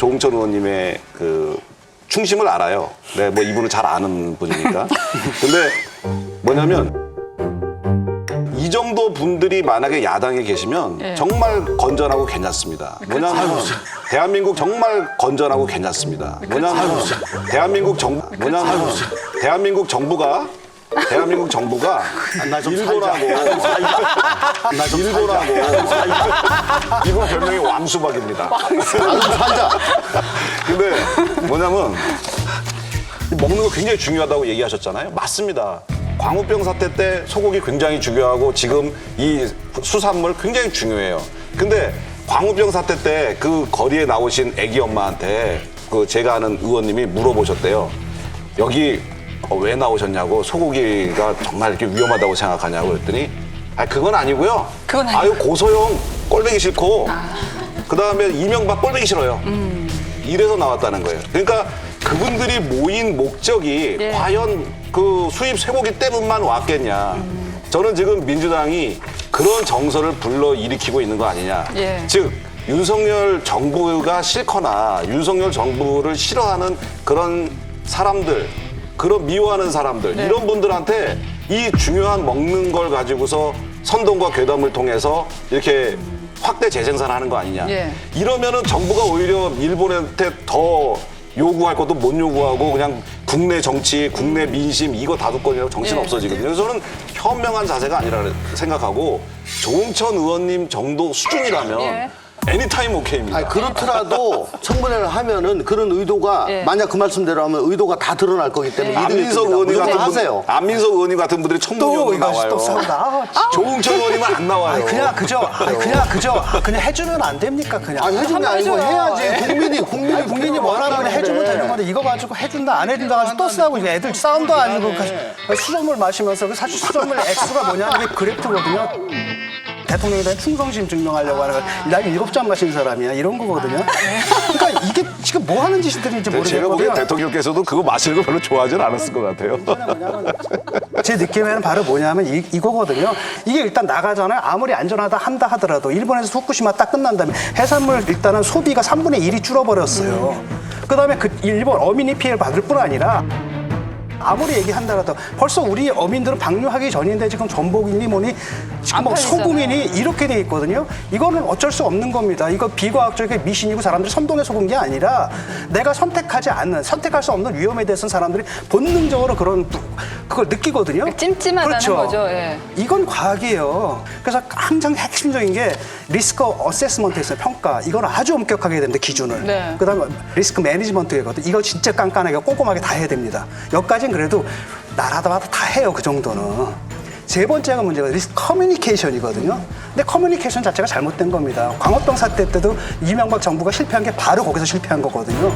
조응천 의원님의 그 충심을 알아요. 네, 뭐 이분은 잘 아는 분이니까. 근데 뭐냐면 이 정도 분들이 만약에 야당에 계시면 네. 정말 건전하고 괜찮습니다. 뭐냐면 대한민국 정말 건전하고 괜찮습니다. 뭐냐면 대한민국 정부가 일본하고 이분 별명이 왕수박입니다. 살자. 근데 뭐냐면 먹는 거 굉장히 중요하다고 얘기하셨잖아요. 맞습니다. 광우병 사태 때 소고기 굉장히 중요하고 지금 이 수산물 굉장히 중요해요. 근데 광우병 사태 때 그 거리에 나오신 애기 엄마한테 그 제가 아는 의원님이 물어보셨대요. 여기 왜 나오셨냐고, 소고기가 정말 이렇게 위험하다고 생각하냐고 그랬더니 그건 아니고요. 그건 아니고. 아유 고소영 꼴보기 싫고 그다음에 이명박 꼴보기 싫어요. 이래서 나왔다는 거예요. 그러니까 그분들이 모인 목적이 네. 과연 그 수입 쇠고기 때문만 왔겠냐. 저는 지금 민주당이 그런 정서를 불러일으키고 있는 거 아니냐. 예. 즉 윤석열 정부가 싫거나 윤석열 정부를 싫어하는 그런 사람들, 그런 미워하는 사람들, 네. 이런 분들한테 이 중요한 먹는 걸 가지고서 선동과 괴담을 통해서 이렇게 확대 재생산하는 거 아니냐. 예. 이러면은 정부가 오히려 일본한테 더 요구할 것도 못 요구하고 그냥 국내 정치, 국내 민심 이거 다도건이라고 정신 예. 없어지거든요. 그래서 저는 현명한 자세가 아니라 생각하고 조응천 의원님 정도 수준이라면 예. 애니타임 오케이입니다. 아니, 그렇더라도 청문회를 하면은 그런 의도가 예. 만약 그 말씀대로 하면 의도가 다 드러날 거기 때문에 이득일 안민석 겁니다. 의원님 무조건 같은 분, 하세요. 안민석 의원님 같은 분들이 청문회로 나와요. 또 싸운다. 조응천 의원님은 안 나와요. 아니 그냥 그냥 해주면 안 됩니까 그냥. 아니 해주면 한번 아니고 해줘요. 해야지. 국민이 원하는 건 해주면 되는 건데 이거 가지고 해준다 안 해준다 가지고 또 싸우고 이제 애들 싸움도 아니고 수돗물 마시면서 사실 수돗물 액수가 뭐냐 이게 그래프거든요. 대통령에 대한 충성심 증명하려고 하는 거. 나 7잔 마신 사람이야 이런 거거든요. 그러니까 이게 지금 뭐 하는 짓들인지 제가 보기엔 모르겠거든요. 대통령께서도 그거 마시는 거 별로 좋아하진 않았을 것 같아요. 제 느낌에는 바로 뭐냐면 이거거든요. 이게 일단 나가잖아요. 아무리 안전하다 한다 하더라도 일본에서 후쿠시마 딱 끝난 다음에 해산물 일단은 소비가 3분의 1이 줄어버렸어요. 그다음에 그 일본 어민이 피해를 받을 뿐 아니라 아무리 얘기한다라도 벌써 우리 어민들은 방류하기 전인데 지금 전복이니 뭐니 지금 뭐 팔리잖아요. 소금이니 이렇게 돼 있거든요. 이거는 어쩔 수 없는 겁니다. 이거 비과학적인 미신이고 사람들이 선동해서 본 게 아니라 내가 선택할 수 없는 위험에 대해서는 사람들이 본능적으로 그걸 느끼거든요. 찜찜하다는 그렇죠. 거죠. 예. 이건 과학이에요. 그래서 항상 핵심적인 게 리스크 어세스먼트 있어요. 평가. 이건 아주 엄격하게 해야 됩니다. 기준을. 네. 그다음에 리스크 매니지먼트거든. 이거 진짜 깐깐하게 꼼꼼하게 다 해야 됩니다. 여기까지는 그래도 나라마다 다 해요. 그 정도는. 세 번째가 문제가 리스크 커뮤니케이션이거든요. 근데 커뮤니케이션 자체가 잘못된 겁니다. 광우병 사태 때도 이명박 정부가 실패한 게 바로 거기서 실패한 거거든요.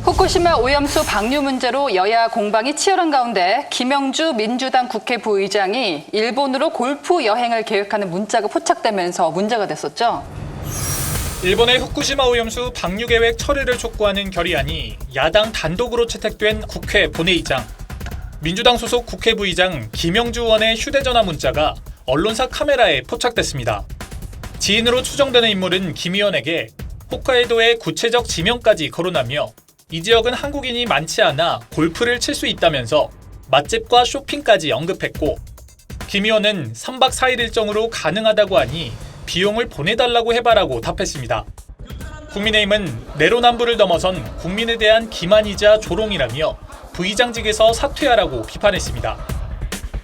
후쿠시마 오염수 방류 문제로 여야 공방이 치열한 가운데 김영주 민주당 국회 부의장이 일본으로 골프 여행을 계획하는 문자가 포착되면서 문제가 됐었죠. 일본의 후쿠시마 오염수 방류 계획 철회를 촉구하는 결의안이 야당 단독으로 채택된 국회 본회의장. 민주당 소속 국회 부의장 김영주 의원의 휴대전화 문자가 언론사 카메라에 포착됐습니다. 지인으로 추정되는 인물은 김 의원에게 홋카이도의 구체적 지명까지 거론하며 이 지역은 한국인이 많지 않아 골프를 칠 수 있다면서 맛집과 쇼핑까지 언급했고, 김 의원은 3박 4일 일정으로 가능하다고 하니 비용을 보내달라고 해봐라고 답했습니다. 국민의힘은 내로남불을 넘어선 국민에 대한 기만이자 조롱이라며 부의장직에서 사퇴하라고 비판했습니다.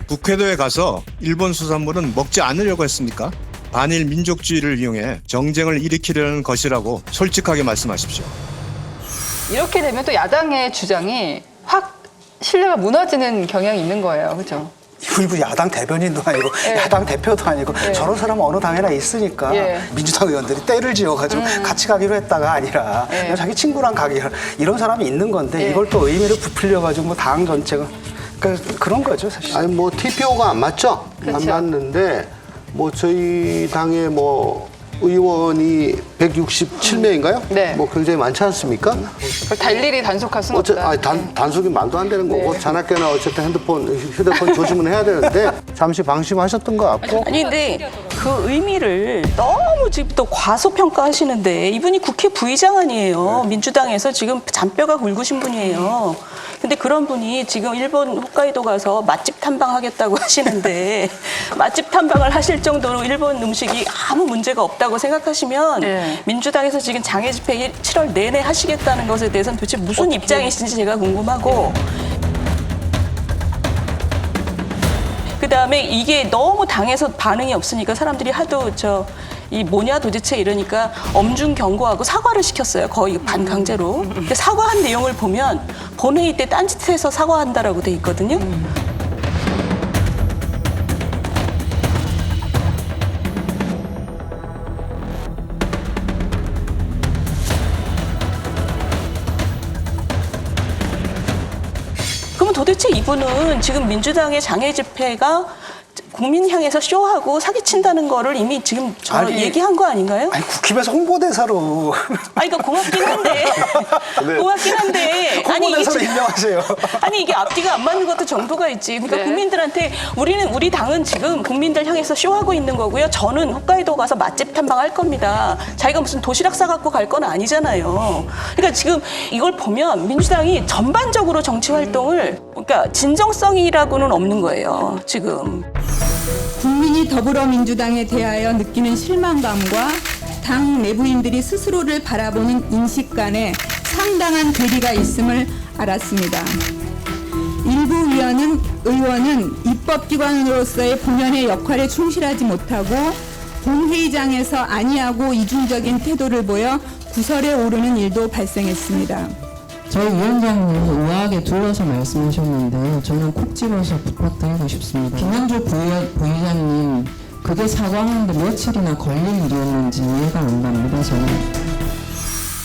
북해도에 가서 일본 수산물은 먹지 않으려고 했습니까? 반일 민족주의를 이용해 정쟁을 일으키려는 것이라고 솔직하게 말씀하십시오. 이렇게 되면 또 야당의 주장이 확 신뢰가 무너지는 경향이 있는 거예요. 그렇죠? 이거 야당 대변인도 아니고 예. 야당 대표도 아니고 예. 저런 사람은 어느 당에나 있으니까 예. 민주당 의원들이 때를 지어가지고 같이 가기로 했다가 아니라 예. 그냥 자기 친구랑 가기로 이런 사람이 있는 건데 예. 이걸 또 의미를 부풀려가지고 뭐 당 전체가 그런 거죠 사실. 아니 뭐 TPO가 안 맞죠? 그렇죠. 안 맞는데 뭐 저희 당의 뭐 의원이 167명인가요? 네. 뭐 굉장히 많지 않습니까? 그걸 다 일일이 단속할 수는 없다. 단속이 말도 안 되는 거고 자나깨나 어쨌든 휴대폰 조심은 해야 되는데 잠시 방심하셨던 것 같고. 아니 근데 그 의미를 너무 지금 또 과소평가하시는데 이분이 국회 부의장 아니에요. 민주당에서 지금 잔뼈가 굵으신 분이에요. 근데 그런 분이 지금 일본 홋카이도 가서 맛집 탐방하겠다고 하시는데 맛집 탐방을 하실 정도로 일본 음식이 아무 문제가 없다고 생각하시면 네. 민주당에서 지금 장애 집회 7월 내내 하시겠다는 것에 대해서는 도대체 무슨 입장이신지 제가 궁금하고 그다음에 이게 너무 당에서 반응이 없으니까 사람들이 하도 이 뭐냐 도대체 이러니까 엄중 경고하고 사과를 시켰어요. 거의 반강제로. 근데 사과한 내용을 보면 본회의 때 딴짓해서 사과한다라고 돼 있거든요. 그러면 도대체 이분은 지금 민주당의 장애 집회가 국민 향해서 쇼하고 사기친다는 거를 이미 지금 얘기한 거 아닌가요? 아니 국힘에서 홍보대사로 아니, 그러니까 고맙긴 한데. 고맙긴 한데. 아니, 이게 홍보대사로 지금- 임명하세요. 아니, 이게 앞뒤가 안 맞는 것도 정도가 있지. 그러니까 네. 국민들한테 우리 당은 지금 국민들 향해서 쇼하고 있는 거고요. 저는 홋카이도 가서 맛집 탐방할 겁니다. 자기가 무슨 도시락 싸갖고 갈 건 아니잖아요. 그러니까 지금 이걸 보면 민주당이 전반적으로 정치 활동을 그러니까 진정성이라고는 없는 거예요. 지금. 국민이 더불어민주당에 대하여 느끼는 실망감과 당 내부인들이 스스로를 바라보는 인식 간에 상당한 괴리가 있음을 알았습니다. 일부 의원은 입법기관으로서의 본연의 역할에 충실하지 못하고 본회의장에서 안이하고 이중적인 태도를 보여 구설에 오르는 일도 발생했습니다. 저희 위원장님 의아하게 둘러서 말씀하셨는데 저는 콕 집어서 부탁드리고 싶습니다. 김현주 부의장님 그게 사과하는데 며칠이나 걸릴 일이었는지 이해가 안 갑니다. 저는.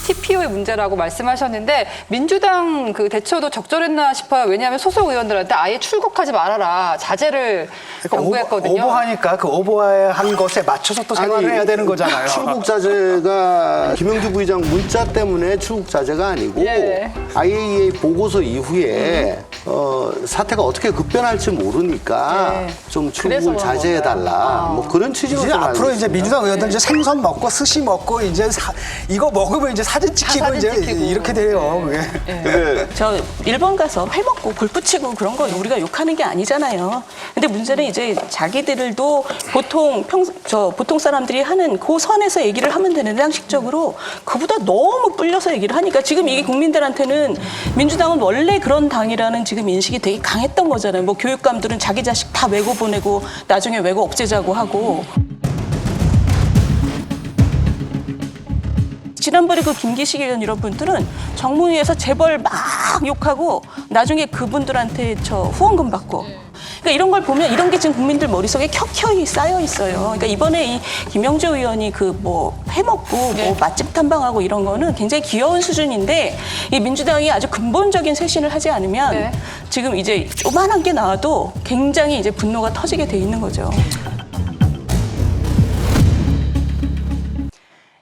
TPO의 문제라고 말씀하셨는데 민주당 그 대처도 적절했나 싶어요. 왜냐하면 소속 의원들한테 아예 출국하지 말아라 자제를 당부했거든요. 오버하니까 그 오버한 것에 맞춰서 또 생활을 해야 되는 거잖아요. 출국 자제가 김영주 부의장 문자 때문에 출국 자제가 아니고 예. IAEA 보고서 이후에 사태가 어떻게 급변할지 모르니까 네. 좀 그래서 출국을 그런 자제해달라. 뭐 그런 취지로 이제 좀 앞으로 알고 이제 있습니다. 민주당 의원들 이제 생선 먹고 스시 먹고 이제 이거 먹으면 이제 사진 찍히고 사진 이제 찍히고. 이렇게 돼요. 그게. 근데 저 일본 가서 회 먹고 골프 치고 그런 거 우리가 욕하는 게 아니잖아요. 근데 문제는 이제 자기들도 보통 사람들이 하는 그 선에서 얘기를 하면 되는데 상식적으로 그보다 너무 불려서 얘기를 하니까 지금 이게 국민들한테는 민주당은 원래 그런 당이라는 지금 인식이 되게 강했던 거잖아요. 뭐 교육감들은 자기 자식 다 외고 보내고 나중에 외고 없애자고 하고. 지난번에 그 김기식 의원 이런 분들은 정무위에서 재벌 막 욕하고 나중에 그분들한테 후원금 받고. 그러니까 이런 걸 보면 이런 게 지금 국민들 머릿속에 켜켜이 쌓여 있어요. 그러니까 이번에 이 김영주 의원이 그 회 먹고 뭐 맛집 탐방하고 이런 거는 굉장히 귀여운 수준인데 이 민주당이 아주 근본적인 쇄신을 하지 않으면 네. 지금 이제 조만한 게 나와도 굉장히 이제 분노가 터지게 돼 있는 거죠.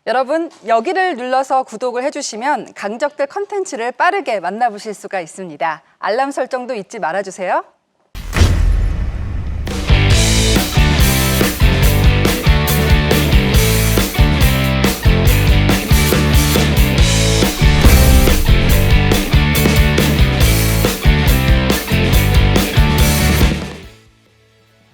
여러분 여기를 눌러서 구독을 해주시면 강적들 컨텐츠를 빠르게 만나보실 수가 있습니다. 알람 설정도 잊지 말아주세요.